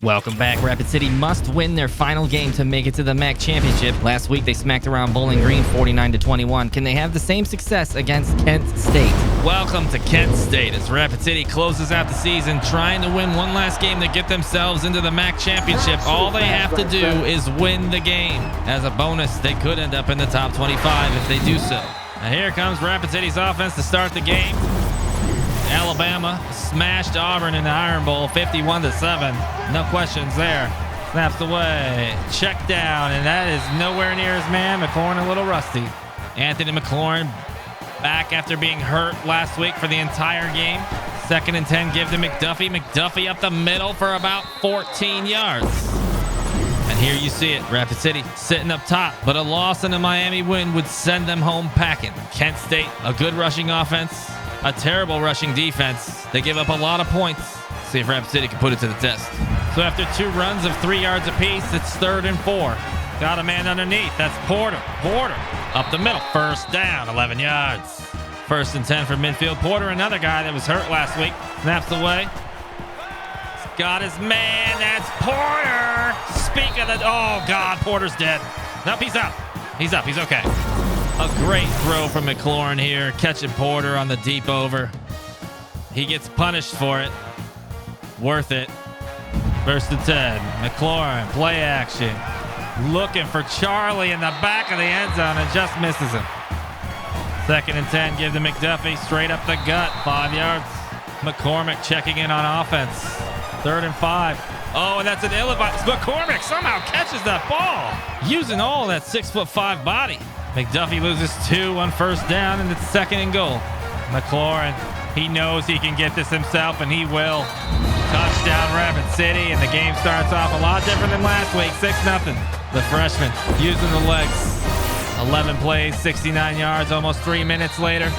Welcome back. Rapid City must win their final game to make it to the MAC Championship. Last week, they smacked around Bowling Green 49-21. Can they have the same success against Kent State? Welcome to Kent State as Rapid City closes out the season trying to win one last game to get themselves into the MAC Championship. All they have to do is win the game. As a bonus, they could end up in the top 25 if they do so. Now here comes Rapid City's offense to start the game. Alabama smashed Auburn in the Iron Bowl 51-7. No questions there. Snaps away. Check down, and that is nowhere near his man. McLaurin a little rusty. Anthony McLaurin back after being hurt last week for the entire game. 2nd and 10, give to McDuffie. McDuffie up the middle for about 14 yards. And here you see it. Rapid City sitting up top, but a loss and a Miami win would send them home packing. Kent State, a good rushing offense, a terrible rushing defense. They give up a lot of points. See if Rapid City can put it to the test. So after 2 runs of 3 yards apiece, it's 3rd and 4. Got a man underneath. That's Porter. Porter up the middle. 1st down, 11 yards. 1st and 10 for midfield. Porter, another guy that was hurt last week. Snaps away. He's got his man. That's Porter. Speak of the... Oh, God. Porter's dead. Nope, he's up. He's up. He's okay. A great throw from McLaurin here, catching Porter on the deep over. He gets punished for it. Worth it. 1st and 10. McLaurin, play action. Looking for Charlie in the back of the end zone and just misses him. 2nd and 10, give to McDuffie. Straight up the gut, 5 yards. McCormick checking in on offense. 3rd and 5. Oh, and that's an ill-advised. McCormick somehow catches that ball. Using all that 6'5" body. McDuffie loses 2 on 1st down, and it's 2nd and goal. McLaurin, he knows he can get this himself, and he will. Touchdown, Rapid City, and the game starts off a lot different than last week, 6-0. The freshman using the legs. 11 plays, 69 yards, almost 3 minutes later.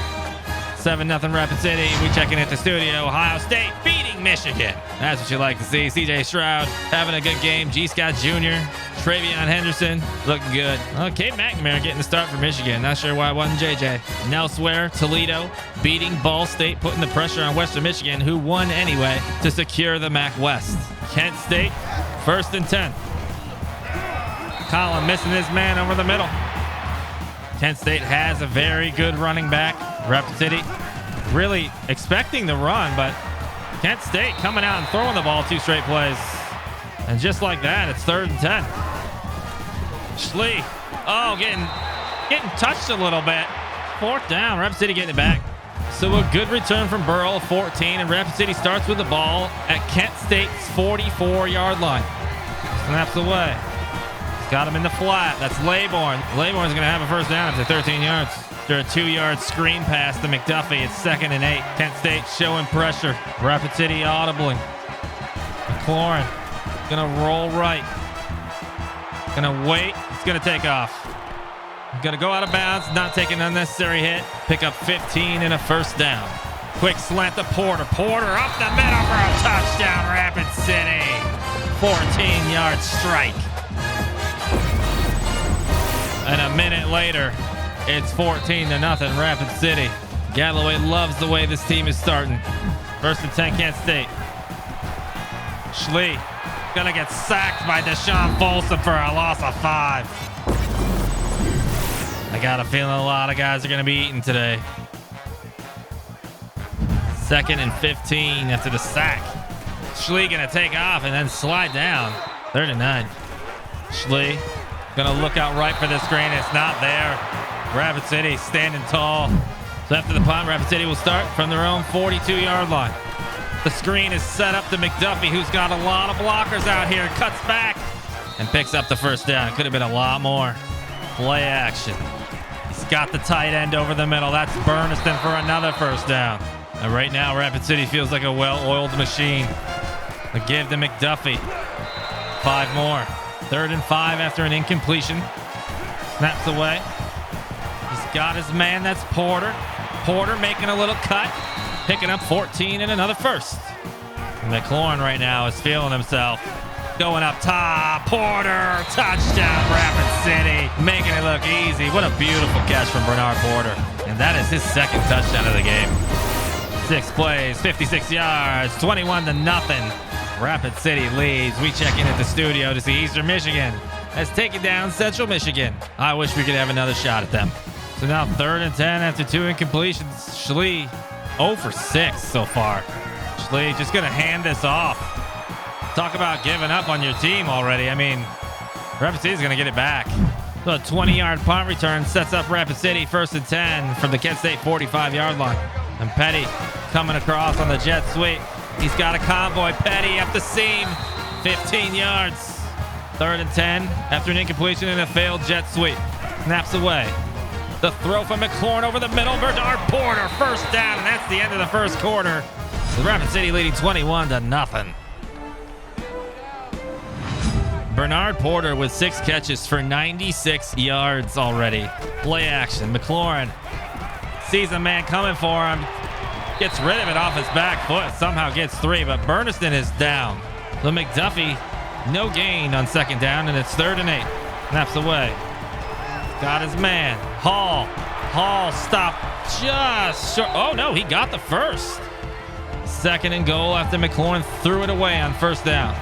7-0 Rapid City. We check in at the studio. Ohio State beating Michigan. That's what you like to see. CJ Stroud having a good game. G. Scott Jr., Travion Henderson looking good. Cade McNamara getting the start for Michigan. Not sure why it wasn't JJ. And elsewhere, Toledo beating Ball State, putting the pressure on Western Michigan, who won anyway to secure the MAC West. Kent State, 1st and 10. Collin missing his man over the middle. Kent State has a very good running back. Rapid City really expecting the run, but Kent State coming out and throwing the ball 2 straight plays. And just like that, it's 3rd and 10. Schlee, getting touched a little bit. 4th down, Rapid City getting it back. So a good return from Burrell, 14, and Rapid City starts with the ball at Kent State's 44-yard line. Snaps away. He's got him in the flat. That's Laybourne. Laybourne's going to have a 1st down after 13 yards. After a 2-yard screen pass to McDuffie, it's 2nd and 8. Kent State showing pressure. Rapid City audibly. McLaurin gonna roll right. Gonna wait. It's gonna take off. Gonna go out of bounds, not take an unnecessary hit. Pick up 15 and a 1st down. Quick slant to Porter. Porter up the middle for a touchdown, Rapid City. 14-yard strike. And a minute later, it's 14-0 Rapid City. Galloway loves the way this team is starting. 1st and 10, Kent State. Schlee gonna get sacked by Deshaun Folsom for a loss of 5. I got a feeling a lot of guys are gonna be eating today. 2nd and 15 after the sack. Schlee gonna take off and then slide down. 3rd and 9. Schlee gonna look out right for the screen. It's not there. Rapid City standing tall. So after the punt, Rapid City will start from their own 42-yard line. The screen is set up to McDuffie, who's got a lot of blockers out here. Cuts back and picks up the 1st down. Could have been a lot more. Play action. He's got the tight end over the middle. That's Burniston for another 1st down. And right now, Rapid City feels like a well-oiled machine. A give to McDuffie. 5 more. 3rd and 5 after an incompletion. Snaps away. He's got his man. That's Porter. Porter making a little cut. Picking up 14 and another 1st. McLaurin right now is feeling himself. Going up top. Porter. Touchdown, Rapid City. Making it look easy. What a beautiful catch from Bernard Porter. And that is his 2nd touchdown of the game. 6 plays, 56 yards, 21-0. Rapid City leads. We check in at the studio to see Eastern Michigan has taken down Central Michigan. I wish we could have another shot at them. So now 3rd and 10 after 2 incompletions. Schley 0 for 6 so far. Schley just going to hand this off. Talk about giving up on your team already. I mean, Rapid City's going to get it back. So a 20-yard punt return sets up Rapid City 1st and 10 from the Kent State 45-yard line. And Petty coming across on the jet sweep. He's got a convoy. Petty up the seam. 15 yards. 3rd and 10 after an incompletion and a failed jet sweep. Snaps away. The throw from McLaurin over the middle. Bernard Porter, 1st down, and that's the end of the 1st quarter. The Rapid City leading 21-0. Bernard Porter with 6 catches for 96 yards already. Play action. McLaurin sees a man coming for him. Gets rid of it off his back foot. Somehow gets 3, but Burniston is down. So McDuffie, no gain on 2nd down, and it's 3rd and 8. Snaps away. Got his man. Hall stopped just short. Oh, no, he got the 1st. 2nd and goal after McLaurin threw it away on 1st down.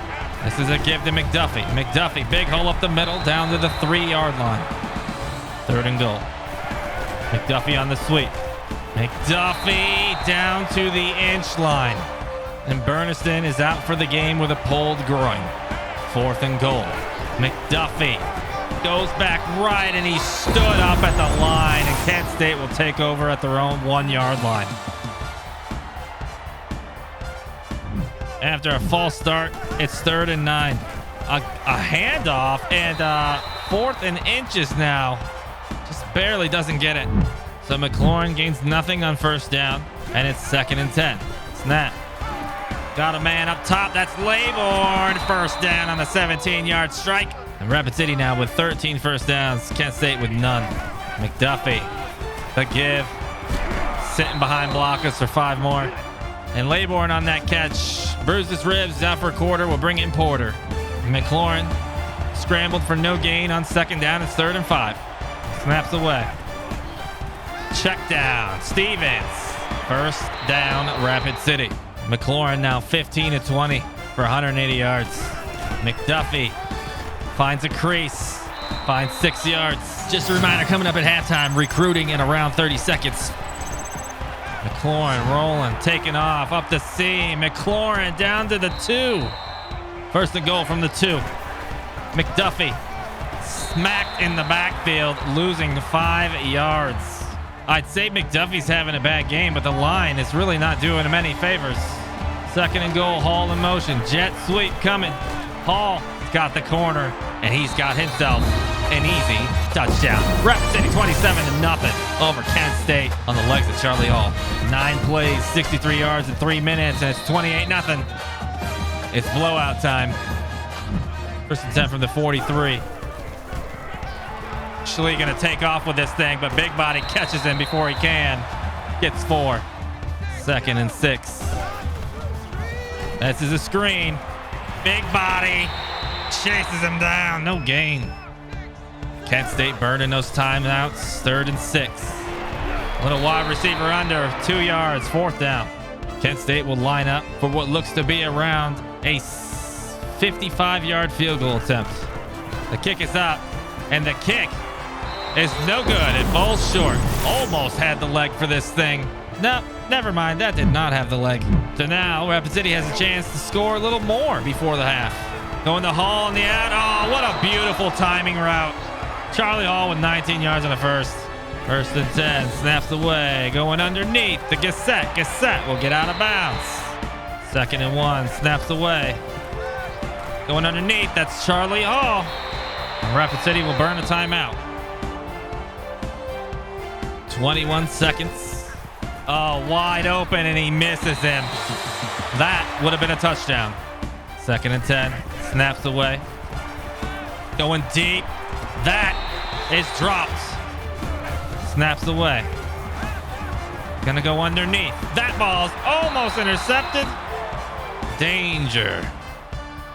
This is a give to McDuffie. McDuffie, big hole up the middle, down to the 3-yard line. 3rd and goal. McDuffie on the sweep. McDuffie down to the inch line. And Burniston is out for the game with a pulled groin. 4th and goal. McDuffie goes back right, and he stood up at the line, and Kent State will take over at their own 1-yard line. After a false start, it's 3rd and 9. A handoff, and 4th and inches now. Just barely doesn't get it. So McLaurin gains nothing on 1st down, and it's 2nd and 10. Snap. Got a man up top. That's Laybourne. 1st down on the 17-yard strike. And Rapid City now with 13 1st downs. Kent State with none. McDuffie, the give. Sitting behind blockers for 5 more. And Laybourne on that catch. Bruised his ribs, out for a quarter. Will bring in Porter. McLaurin scrambled for no gain on 2nd down. It's 3rd and 5. Snaps away. Check down. Stevens. 1st down, Rapid City. McLaurin now 15 of 20 for 180 yards. McDuffie finds a crease. Finds 6 yards. Just a reminder, coming up at halftime, recruiting in around 30 seconds. McLaurin rolling, taking off, up the seam. McLaurin down to the 2. 1st and goal from the 2. McDuffie smacked in the backfield, losing 5 yards. I'd say McDuffie's having a bad game, but the line is really not doing him any favors. 2nd and goal, Hall in motion. Jet sweep coming. Hall got the corner, and he's got himself an easy touchdown. Rapid City 27-0 over Kent State on the legs of Charlie Hall. 9 plays, 63 yards in 3 minutes, and it's 28-0. It's blowout time. 1st and 10 from the 43. Schley going to take off with this thing, but Big Body catches him before he can. Gets 4. 2nd and 6. This is a screen. Big Body chases him down. No gain. Kent State burning those timeouts. 3rd and 6. Little wide receiver under. 2 yards. 4th down. Kent State will line up for what looks to be around a 55-yard field goal attempt. The kick is up, and the kick is no good. It falls short. Almost had the leg for this thing. No, never mind. That did not have the leg. So now Rapid City has a chance to score a little more before the half. Going to Hall on the out. Oh, what a beautiful timing route. Charlie Hall with 19 yards on the 1st. 1st and 10. Snaps away. Going underneath. The Gazette. Gazette will get out of bounds. 2nd and 1. Snaps away. Going underneath. That's Charlie Hall. And Rapid City will burn a timeout. 21 seconds. Oh, wide open, and he misses him. That would have been a touchdown. 2nd and 10. Snaps away. Going deep. That is dropped. Snaps away. Gonna go underneath. That ball's almost intercepted. Danger.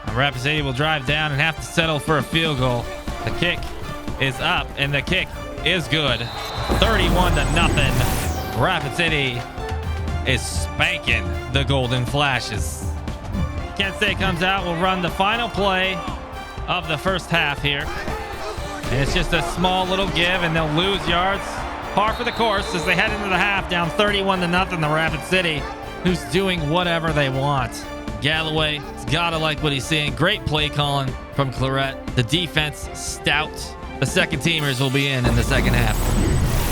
And Rapid City will drive down and have to settle for a field goal. The kick is up, and the kick is good. 31-0. Rapid City is spanking the Golden Flashes. Kent State comes out. We'll run the final play of the first half here. And it's just a small little give, and they'll lose yards. Par for the course as they head into the half, down 31-0 to Rapid City, who's doing whatever they want. Galloway's gotta like what he's seeing. Great play calling from Claret. The defense stout. The second teamers will be in the second half.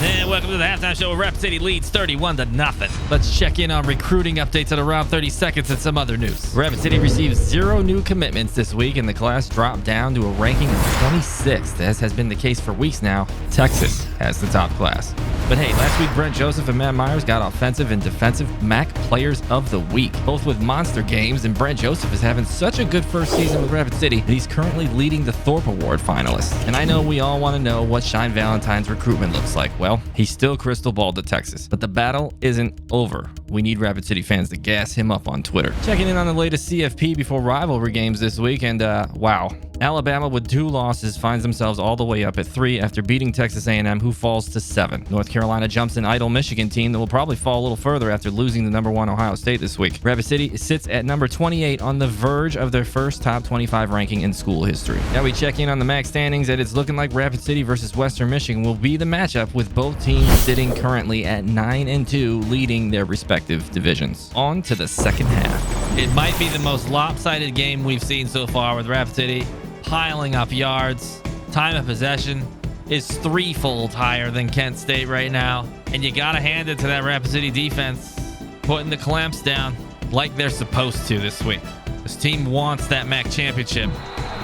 And welcome to the halftime show where Rapid City leads 31-0. Let's check in on recruiting updates at around 30 seconds and some other news. Rapid City receives 0 new commitments this week, and the class dropped down to a ranking of 26th, as has been the case for weeks now. Texas has the top class. But hey, last week Brent Joseph and Matt Myers got offensive and defensive MAC Players of the Week, both with monster games, and Brent Joseph is having such a good first season with Rapid City that he's currently leading the Thorpe Award finalists. And I know we all want to know what Shine Valentine's recruitment looks like. Well, he's still crystal balled to Texas, but the battle isn't over. We need Rapid City fans to gas him up on Twitter. Checking in on the latest CFP before rivalry games this week, and wow. Alabama with 2 losses finds themselves all the way up at 3 after beating Texas A&M, who falls to 7. North Carolina jumps an idle Michigan team that will probably fall a little further after losing the number 1 Ohio State this week. Rapid City sits at number 28 on the verge of their first top 25 ranking in school history. Now we check in on the MAC standings, and it's looking like Rapid City versus Western Michigan will be the matchup, with both teams sitting currently at 9-2, leading their respective divisions. On to the second half. It might be the most lopsided game we've seen so far, with Rapid City piling up yards. Time of possession is 3-fold higher than Kent State right now, and you gotta hand it to that Rapid City defense, putting the clamps down like they're supposed to this week. This team wants that MAC championship.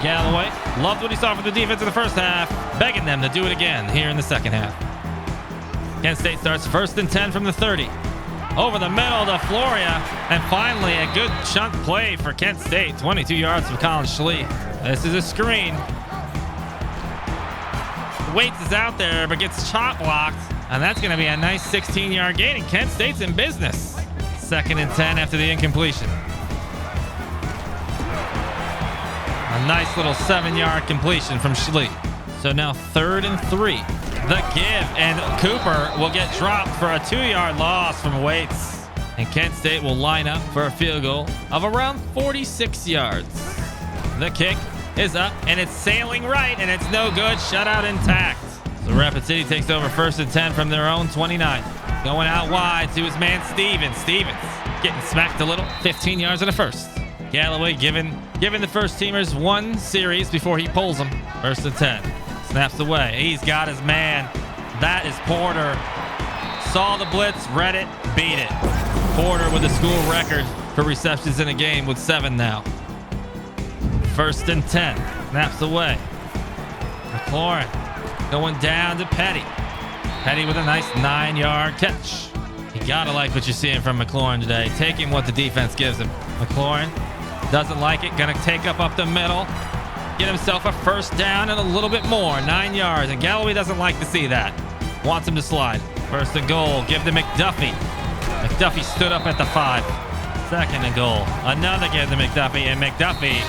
Galloway loved what he saw from the defense in the first half, begging them to do it again here in the second half. Kent State starts 1st and 10 from the 30. Over the middle to Floria, and finally a good chunk play for Kent State. 22 yards from Colin Schlee. This is a screen. Waits is out there, but gets chop blocked, and that's going to be a nice 16-yard gain, and Kent State's in business. 2nd and 10 after the incompletion. A nice little 7-yard completion from Schlee. So now 3rd and 3. The give, and Cooper will get dropped for a 2-yard loss from Waits. And Kent State will line up for a field goal of around 46 yards. The kick is up, and it's sailing right, and it's no good. Shutout intact. So Rapid City takes over 1st and 10 from their own 29. Going out wide to his man Stevens. Stevens getting smacked a little. 15 yards and a first. Galloway giving the first teamers 1 series before he pulls them. 1st and 10. Snaps away. He's got his man. That is Porter. Saw the blitz, read it, beat it. Porter with a school record for receptions in a game with 7 now. 1st and 10. Snaps away. McLaurin going down to Petty. Petty with a nice 9-yard catch. You gotta like what you're seeing from McLaurin today, taking what the defense gives him. McLaurin doesn't like it, gonna take up the middle, get himself a 1st down and a little bit more, 9 yards, and Galloway doesn't like to see that. Wants him to slide. 1st and goal, give to McDuffie. McDuffie stood up at the 5. 2nd and goal, another give to McDuffie, and McDuffie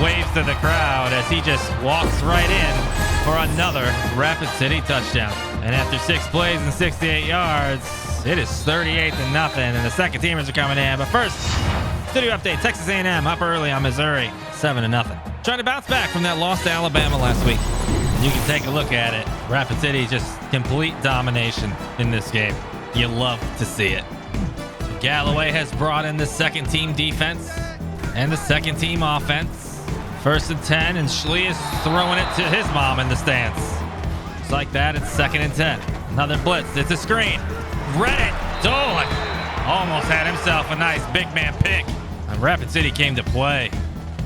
waves to the crowd as he just walks right in for another Rapid City touchdown. And after 6 plays and 68 yards, it is 38-0, and the second teamers are coming in. But first, studio update, Texas A&M up early on Missouri, 7-0. Trying to bounce back from that loss to Alabama last week. You can take a look at it. Rapid City just complete domination in this game. You love to see it. Galloway has brought in the second team defense and the second team offense. 1st and 10, and Schlee is throwing it to his mom in the stands. Just like that, it's 2nd and 10. Another blitz. It's a screen. Read it. Dolan almost had himself a nice big man pick. And Rapid City came to play.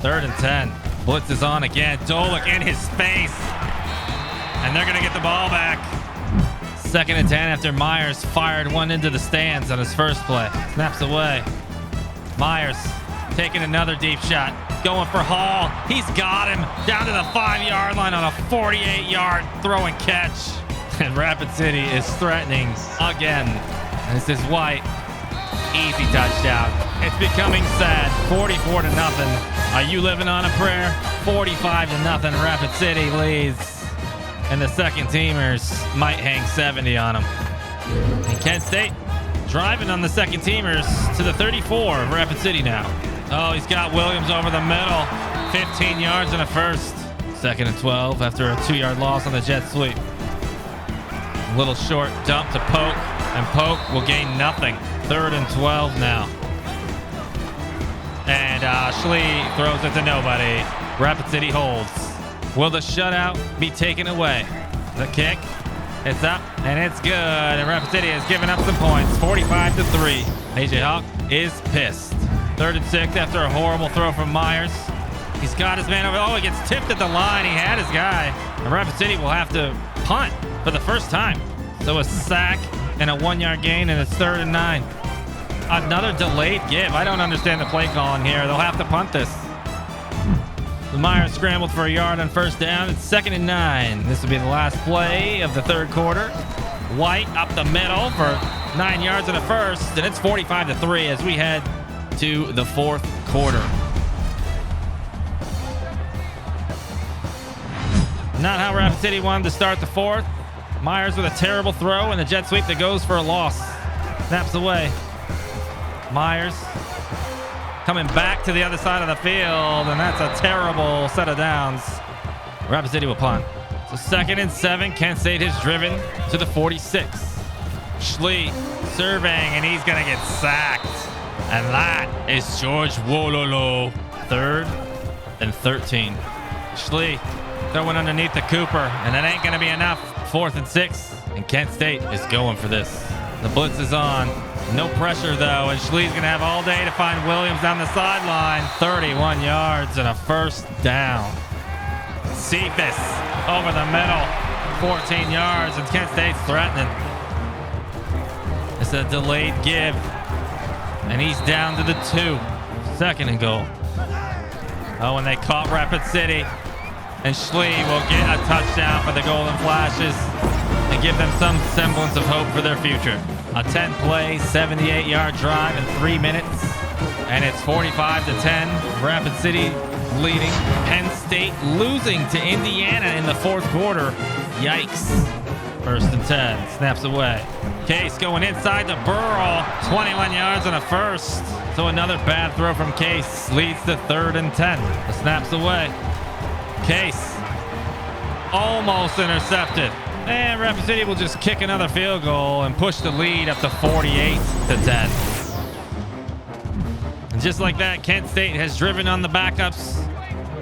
3rd and 10. Blitz is on again. Dolan in his face. And they're going to get the ball back. 2nd and 10 after Myers fired one into the stands on his first play. Snaps away. Myers taking another deep shot. Going for Hall. He's got him down to the 5-yard line on a 48-yard throw and catch. And Rapid City is threatening again. This is White. Easy touchdown. It's becoming sad. 44-0. Are you living on a prayer? 45-0. Rapid City leads. And the second teamers might hang 70 on them. And Kent State driving on the second teamers to the 34 of Rapid City now. Oh, he's got Williams over the middle. 15 yards and a first. 2nd and 12 after a 2-yard loss on the jet sweep. Little short dump to Poke, and Poke will gain nothing. 3rd and 12 now. And Schlee throws it to nobody. Rapid City holds. Will the shutout be taken away? The kick. It's up, and it's good. And Rapid City has given up some points. 45-3. AJ Hawk is pissed. 3rd and 6 after a horrible throw from Myers. He's got his man over. Oh, he gets tipped at the line. He had his guy. And Rapid City will have to punt for the first time. So a sack and a 1-yard gain, and it's 3rd and 9. Another delayed give. I don't understand the play calling here. They'll have to punt this. The Myers scrambled for a yard on 1st down. It's 2nd and 9. This will be the last play of the 3rd quarter. White up the middle for 9 yards and a first, and it's 45-3 as we head to the 4th quarter. Not how Rapid City wanted to start the 4th. Myers with a terrible throw and a jet sweep that goes for a loss. Snaps away. Myers coming back to the other side of the field, and that's a terrible set of downs. Rapid City will punt. So 2nd and 7. Kent State has driven to the 46. Schlee serving, and he's going to get sacked. And that is George Wololo. 3rd and 13. Schlee throwing underneath the Cooper, and that ain't going to be enough. 4th and 6, and Kent State is going for this. The blitz is on. No pressure, though, and Schlee's going to have all day to find Williams on the sideline. 31 yards and a 1st down. Cephas over the middle. 14 yards, and Kent State's threatening. It's a delayed give, and he's down to the 2. 2nd and goal. Oh, and they caught Rapid City. And Schlee will get a touchdown for the Golden Flashes and give them some semblance of hope for their future. A 10-play, 78-yard drive in 3 minutes. And it's 45-10. Rapid City leading. Penn State losing to Indiana in the 4th quarter. Yikes. 1st and 10. Snaps away. Case going inside the Burrow. 21 yards and a first. So another bad throw from Case leads to 3rd and 10. The snap's away. Case almost intercepted, and Rapid City will just kick another field goal and push the lead up to 48-10. And just like that, Kent State has driven on the backups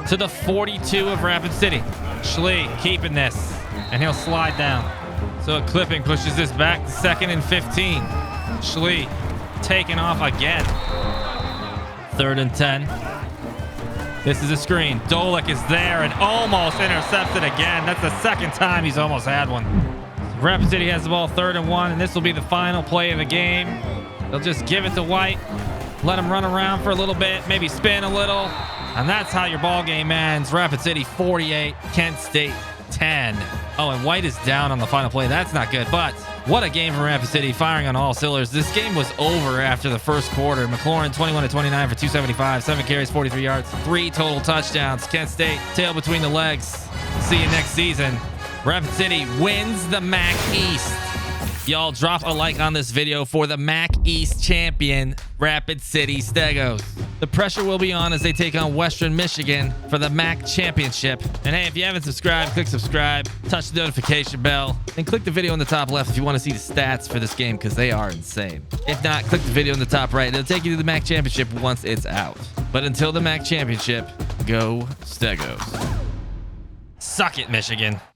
to the 42 of Rapid City. Schlee keeping this, and he'll slide down. So a clipping pushes this back to 2nd and 15. Schlee taking off again. 3rd and 10. This is a screen. Dolik is there and almost intercepted again. That's the 2nd time he's almost had one. Rapid City has the ball 3rd and 1, and this will be the final play of the game. They'll just give it to White, let him run around for a little bit, maybe spin a little, and that's how your ball game ends. Rapid City 48, Kent State 10. Oh, and White is down on the final play. That's not good, but what a game from Rapid City, firing on all cylinders. This game was over after the 1st quarter. McLaurin 21-29 for 275, 7 carries, 43 yards, 3 total touchdowns. Kent State tail between the legs. See you next season. Rapid City wins the MAC East. Y'all drop a like on this video for the MAC East champion, Rapid City Stegos. The pressure will be on as they take on Western Michigan for the MAC Championship. And hey, if you haven't subscribed, click subscribe, touch the notification bell, and click the video in the top left if you want to see the stats for this game, because they are insane. If not, click the video in the top right. It'll take you to the MAC Championship once it's out. But until the MAC Championship, go Stegos. Suck it, Michigan.